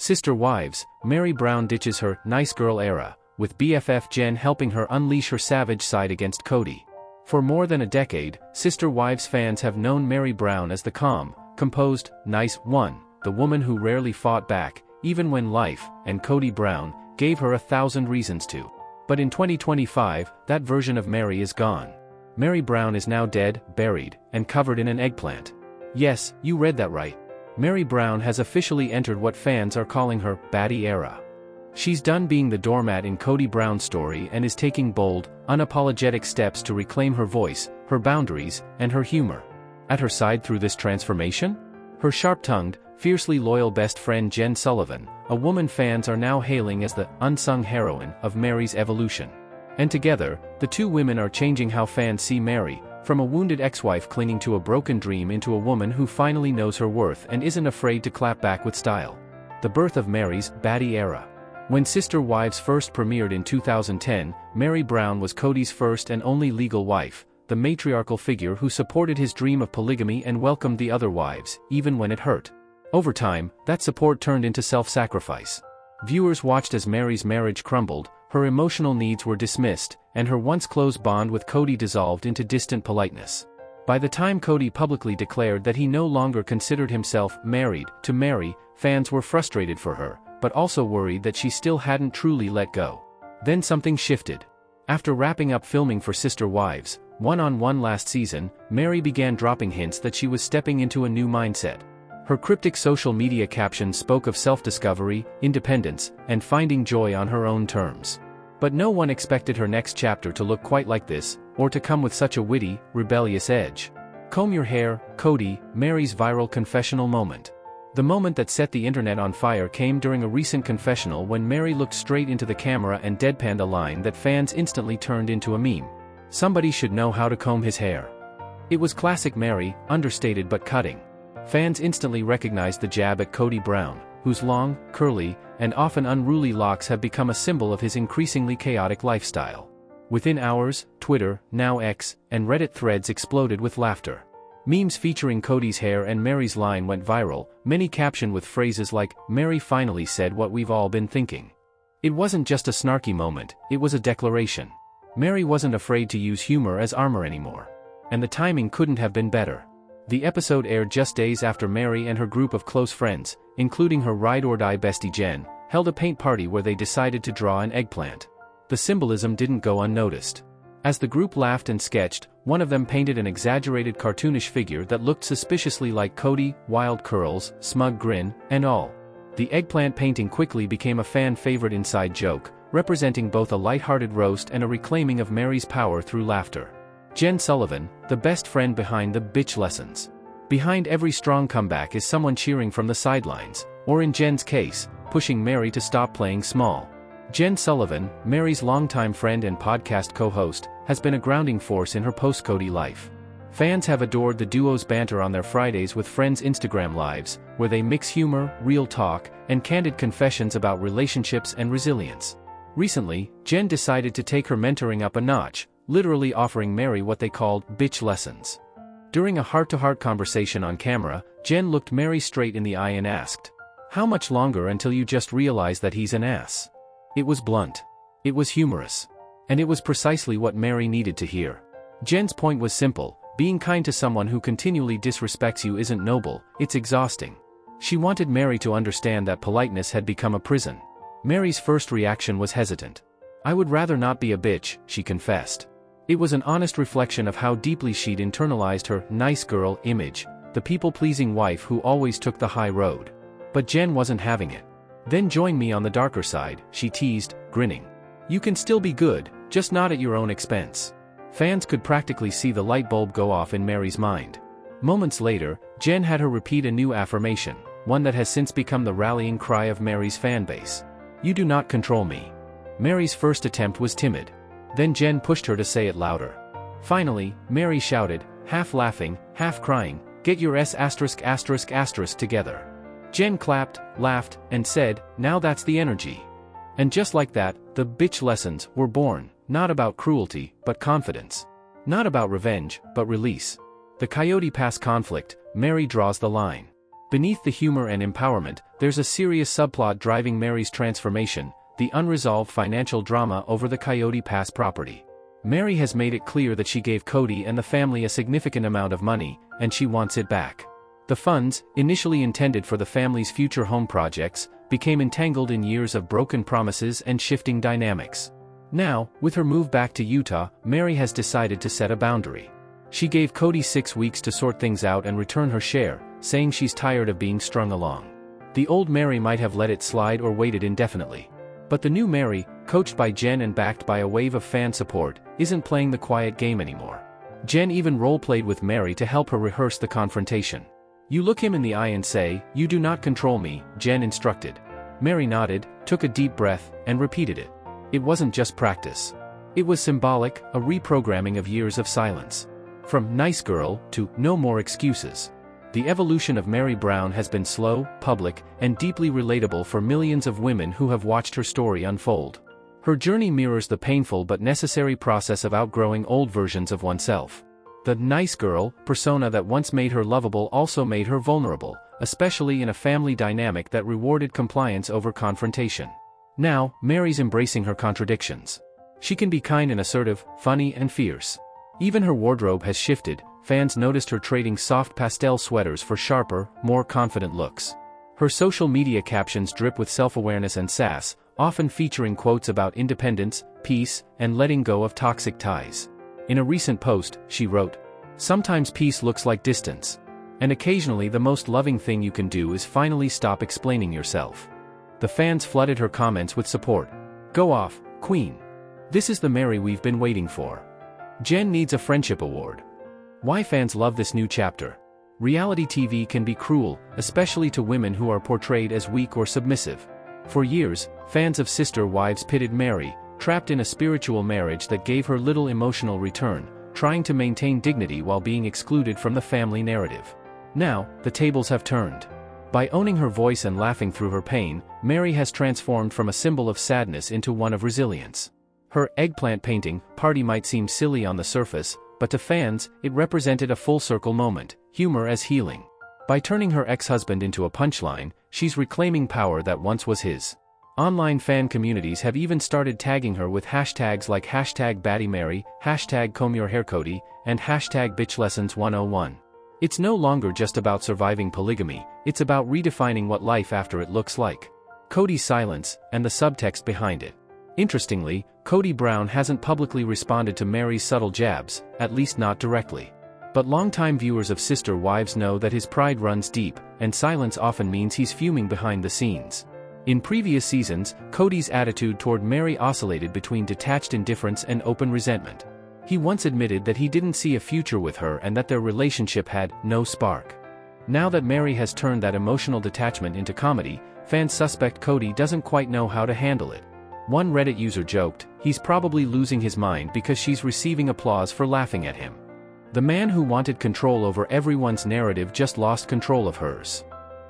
Sister Wives, Meri Brown ditches her nice girl era, with BFF Jenn helping her unleash her savage side against Kody. For more than a decade, Sister Wives fans have known Meri Brown as the calm, composed, nice one, the woman who rarely fought back, even when life, and Kody Brown, gave her 1,000 reasons to. But in 2025, that version of Meri is gone. Meri Brown is now dead, buried, and covered in an eggplant. Yes, you read that right. Meri Brown has officially entered what fans are calling her baddie era. She's done being the doormat in Kody Brown's story and is taking bold, unapologetic steps to reclaim her voice, her boundaries, and her humor. At her side through this transformation? Her sharp-tongued, fiercely loyal best friend Jenn Sullivan, a woman fans are now hailing as the unsung heroine of Meri's evolution. And together, the two women are changing how fans see Meri, from a wounded ex-wife clinging to a broken dream into a woman who finally knows her worth and isn't afraid to clap back with style. The birth of Meri's baddie era. When Sister Wives first premiered in 2010, Meri Brown was Kody's first and only legal wife, the matriarchal figure who supported his dream of polygamy and welcomed the other wives, even when it hurt. Over time, that support turned into self-sacrifice. Viewers watched as Meri's marriage crumbled, her emotional needs were dismissed, and her once close bond with Kody dissolved into distant politeness. By the time Kody publicly declared that he no longer considered himself married to Meri, fans were frustrated for her, but also worried that she still hadn't truly let go. Then something shifted. After wrapping up filming for Sister Wives, one-on-one last season, Meri began dropping hints that she was stepping into a new mindset. Her cryptic social media captions spoke of self-discovery, independence, and finding joy on her own terms. But no one expected her next chapter to look quite like this, or to come with such a witty, rebellious edge. Comb your hair, Kody, Meri's viral confessional moment. The moment that set the internet on fire came during a recent confessional when Meri looked straight into the camera and deadpanned a line that fans instantly turned into a meme. Somebody should know how to comb his hair. It was classic Meri, understated but cutting. Fans instantly recognized the jab at Kody Brown, whose long, curly, and often unruly locks have become a symbol of his increasingly chaotic lifestyle. Within hours, Twitter, now X, and Reddit threads exploded with laughter. Memes featuring Kody's hair and Meri's line went viral, many captioned with phrases like, "Meri finally said what we've all been thinking." It wasn't just a snarky moment, it was a declaration. Meri wasn't afraid to use humor as armor anymore. And the timing couldn't have been better. The episode aired just days after Meri and her group of close friends, including her ride-or-die bestie Jenn, held a paint party where they decided to draw an eggplant. The symbolism didn't go unnoticed. As the group laughed and sketched, one of them painted an exaggerated cartoonish figure that looked suspiciously like Kody, wild curls, smug grin, and all. The eggplant painting quickly became a fan-favorite inside joke, representing both a lighthearted roast and a reclaiming of Meri's power through laughter. Jenn Sullivan, the best friend behind the bitch lessons. Behind every strong comeback is someone cheering from the sidelines, or in Jenn's case, pushing Meri to stop playing small. Jenn Sullivan, Meri's longtime friend and podcast co-host, has been a grounding force in her post-Kody life. Fans have adored the duo's banter on their Fridays with Friends Instagram lives, where they mix humor, real talk, and candid confessions about relationships and resilience. Recently, Jenn decided to take her mentoring up a notch, literally offering Meri what they called bitch lessons. During a heart-to-heart conversation on camera, Jenn looked Meri straight in the eye and asked, "How much longer until you just realize that he's an ass?" It was blunt. It was humorous. And it was precisely what Meri needed to hear. Jenn's point was simple: being kind to someone who continually disrespects you isn't noble, it's exhausting. She wanted Meri to understand that politeness had become a prison. Meri's first reaction was hesitant. "I would rather not be a bitch," she confessed. It was an honest reflection of how deeply she'd internalized her nice girl image, the people-pleasing wife who always took the high road. But Jenn wasn't having it. "Then join me on the darker side," she teased, grinning. "You can still be good, just not at your own expense." Fans could practically see the light bulb go off in Meri's mind. Moments later, Jenn had her repeat a new affirmation, one that has since become the rallying cry of Meri's fanbase. "You do not control me." Meri's first attempt was timid. Then Jenn pushed her to say it louder. Finally, Meri shouted, half laughing, half crying, "Get your S*** together." Jenn clapped, laughed, and said, "Now that's the energy." And just like that, the bitch lessons were born, not about cruelty, but confidence. Not about revenge, but release. The Coyote Pass conflict, Meri draws the line. Beneath the humor and empowerment, there's a serious subplot driving Meri's transformation, the unresolved financial drama over the Coyote Pass property. Meri has made it clear that she gave Kody and the family a significant amount of money, and she wants it back. The funds, initially intended for the family's future home projects, became entangled in years of broken promises and shifting dynamics. Now, with her move back to Utah, Meri has decided to set a boundary. She gave Kody 6 weeks to sort things out and return her share, saying she's tired of being strung along. The old Meri might have let it slide or waited indefinitely. But the new Meri, coached by Jenn and backed by a wave of fan support, isn't playing the quiet game anymore. Jenn even role-played with Meri to help her rehearse the confrontation. "You look him in the eye and say, 'You do not control me,'" Jenn instructed. Meri nodded, took a deep breath, and repeated it. It wasn't just practice. It was symbolic, a reprogramming of years of silence. From nice girl to no more excuses. The evolution of Meri Brown has been slow, public, and deeply relatable for millions of women who have watched her story unfold. Her journey mirrors the painful but necessary process of outgrowing old versions of oneself. The nice girl persona that once made her lovable also made her vulnerable, especially in a family dynamic that rewarded compliance over confrontation. Now, Meri's embracing her contradictions. She can be kind and assertive, funny and fierce. Even her wardrobe has shifted. Fans noticed her trading soft pastel sweaters for sharper, more confident looks. Her social media captions drip with self-awareness and sass, often featuring quotes about independence, peace, and letting go of toxic ties. In a recent post, she wrote, "Sometimes peace looks like distance. And occasionally the most loving thing you can do is finally stop explaining yourself." The fans flooded her comments with support. "Go off, Queen. This is the Meri we've been waiting for. Jenn needs a friendship award." Why fans love this new chapter? Reality TV can be cruel, especially to women who are portrayed as weak or submissive. For years, fans of Sister Wives pitted Meri, trapped in a spiritual marriage that gave her little emotional return, trying to maintain dignity while being excluded from the family narrative. Now, the tables have turned. By owning her voice and laughing through her pain, Meri has transformed from a symbol of sadness into one of resilience. Her eggplant painting party might seem silly on the surface, but to fans, it represented a full-circle moment, humor as healing. By turning her ex-husband into a punchline, she's reclaiming power that once was his. Online fan communities have even started tagging her with hashtags like #BaddieMeri, #CombYourHairKody, and #BitchLessons101. It's no longer just about surviving polygamy, it's about redefining what life after it looks like. Kody's silence, and the subtext behind it. Interestingly, Kody Brown hasn't publicly responded to Meri's subtle jabs, at least not directly. But longtime viewers of Sister Wives know that his pride runs deep, and silence often means he's fuming behind the scenes. In previous seasons, Kody's attitude toward Meri oscillated between detached indifference and open resentment. He once admitted that he didn't see a future with her and that their relationship had no spark. Now that Meri has turned that emotional detachment into comedy, fans suspect Kody doesn't quite know how to handle it. One Reddit user joked, "He's probably losing his mind because she's receiving applause for laughing at him." The man who wanted control over everyone's narrative just lost control of hers.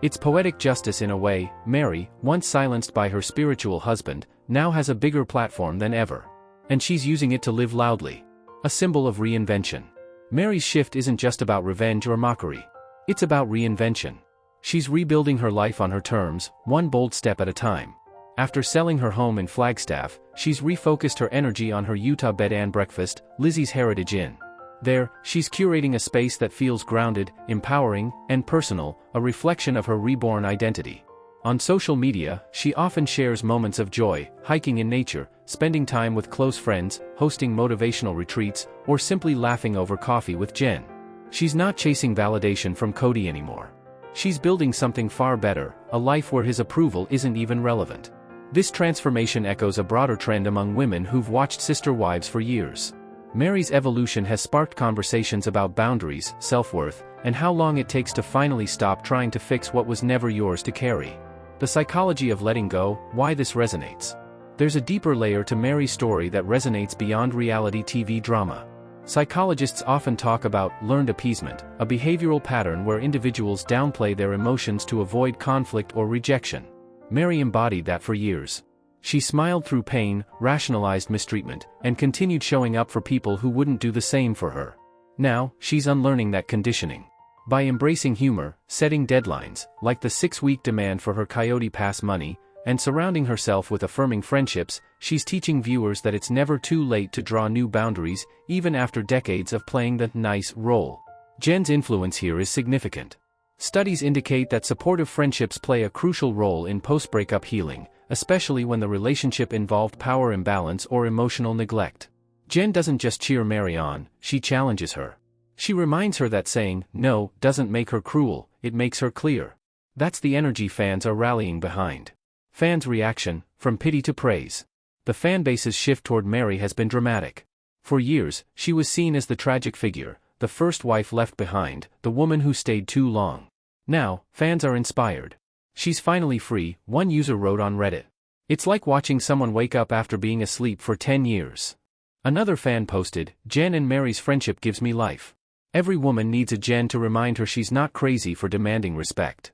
It's poetic justice in a way. Meri, once silenced by her spiritual husband, now has a bigger platform than ever. And she's using it to live loudly. A symbol of reinvention. Meri's shift isn't just about revenge or mockery. It's about reinvention. She's rebuilding her life on her terms, one bold step at a time. After selling her home in Flagstaff, she's refocused her energy on her Utah bed and breakfast, Lizzie's Heritage Inn. There, she's curating a space that feels grounded, empowering, and personal, a reflection of her reborn identity. On social media, she often shares moments of joy, hiking in nature, spending time with close friends, hosting motivational retreats, or simply laughing over coffee with Jenn. She's not chasing validation from Kody anymore. She's building something far better, a life where his approval isn't even relevant. This transformation echoes a broader trend among women who've watched Sister Wives for years. Meri's evolution has sparked conversations about boundaries, self-worth, and how long it takes to finally stop trying to fix what was never yours to carry. The psychology of letting go, why this resonates. There's a deeper layer to Meri's story that resonates beyond reality TV drama. Psychologists often talk about learned appeasement, a behavioral pattern where individuals downplay their emotions to avoid conflict or rejection. Meri embodied that for years. She smiled through pain, rationalized mistreatment, and continued showing up for people who wouldn't do the same for her. Now, she's unlearning that conditioning. By embracing humor, setting deadlines, like the 6-week demand for her Kody Pass money, and surrounding herself with affirming friendships, she's teaching viewers that it's never too late to draw new boundaries, even after decades of playing the nice role. Jenn's influence here is significant. Studies indicate that supportive friendships play a crucial role in post-breakup healing, especially when the relationship involved power imbalance or emotional neglect. Jenn doesn't just cheer Meri on, she challenges her. She reminds her that saying no doesn't make her cruel, it makes her clear. That's the energy fans are rallying behind. Fans' reaction, from pity to praise. The fanbase's shift toward Meri has been dramatic. For years, she was seen as the tragic figure, the first wife left behind, the woman who stayed too long. Now, fans are inspired. She's finally free, one user wrote on Reddit. It's like watching someone wake up after being asleep for 10 years. Another fan posted, Jenn and Meri's friendship gives me life. Every woman needs a Jenn to remind her she's not crazy for demanding respect.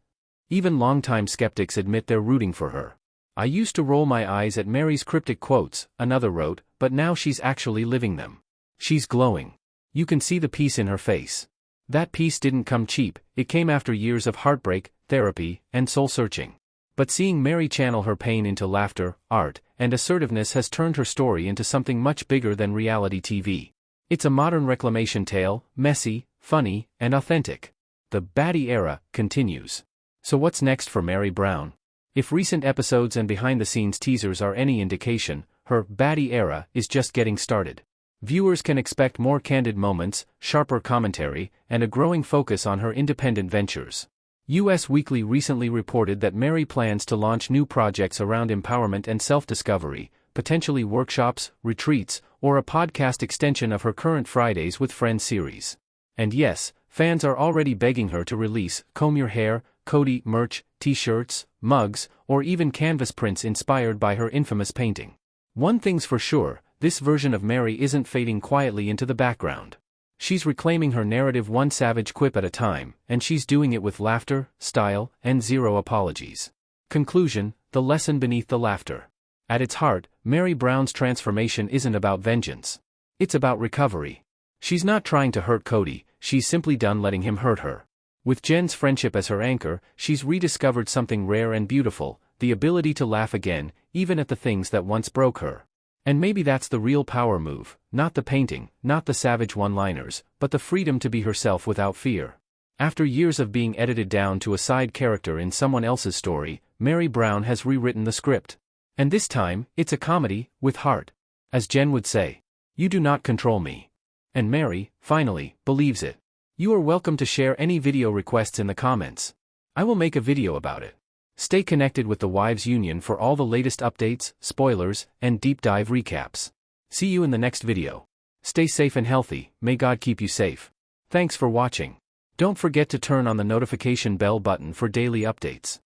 Even longtime skeptics admit they're rooting for her. I used to roll my eyes at Meri's cryptic quotes, another wrote, but now she's actually living them. She's glowing. You can see the peace in her face. That peace didn't come cheap, it came after years of heartbreak, therapy, and soul-searching. But seeing Meri channel her pain into laughter, art, and assertiveness has turned her story into something much bigger than reality TV. It's a modern reclamation tale, messy, funny, and authentic. The baddie era continues. So what's next for Meri Brown? If recent episodes and behind-the-scenes teasers are any indication, her baddie era is just getting started. Viewers can expect more candid moments, sharper commentary, and a growing focus on her independent ventures. US Weekly recently reported that Meri plans to launch new projects around empowerment and self-discovery, potentially workshops, retreats, or a podcast extension of her current Fridays with Friends series. And yes, fans are already begging her to release Comb Your Hair, Kody merch, t-shirts, mugs, or even canvas prints inspired by her infamous painting. One thing's for sure, this version of Meri isn't fading quietly into the background. She's reclaiming her narrative one savage quip at a time, and she's doing it with laughter, style, and zero apologies. Conclusion, the lesson beneath the laughter. At its heart, Meri Brown's transformation isn't about vengeance. It's about recovery. She's not trying to hurt Kody, she's simply done letting him hurt her. With Jenn's friendship as her anchor, she's rediscovered something rare and beautiful, the ability to laugh again, even at the things that once broke her. And maybe that's the real power move, not the painting, not the savage one-liners, but the freedom to be herself without fear. After years of being edited down to a side character in someone else's story, Meri Brown has rewritten the script. And this time, it's a comedy, with heart. As Jenn would say, you do not control me. And Meri, finally, believes it. You are welcome to share any video requests in the comments. I will make a video about it. Stay connected with the Wives Union for all the latest updates, spoilers, and deep dive recaps. See you in the next video. Stay safe and healthy, may God keep you safe. Thanks for watching. Don't forget to turn on the notification bell button for daily updates.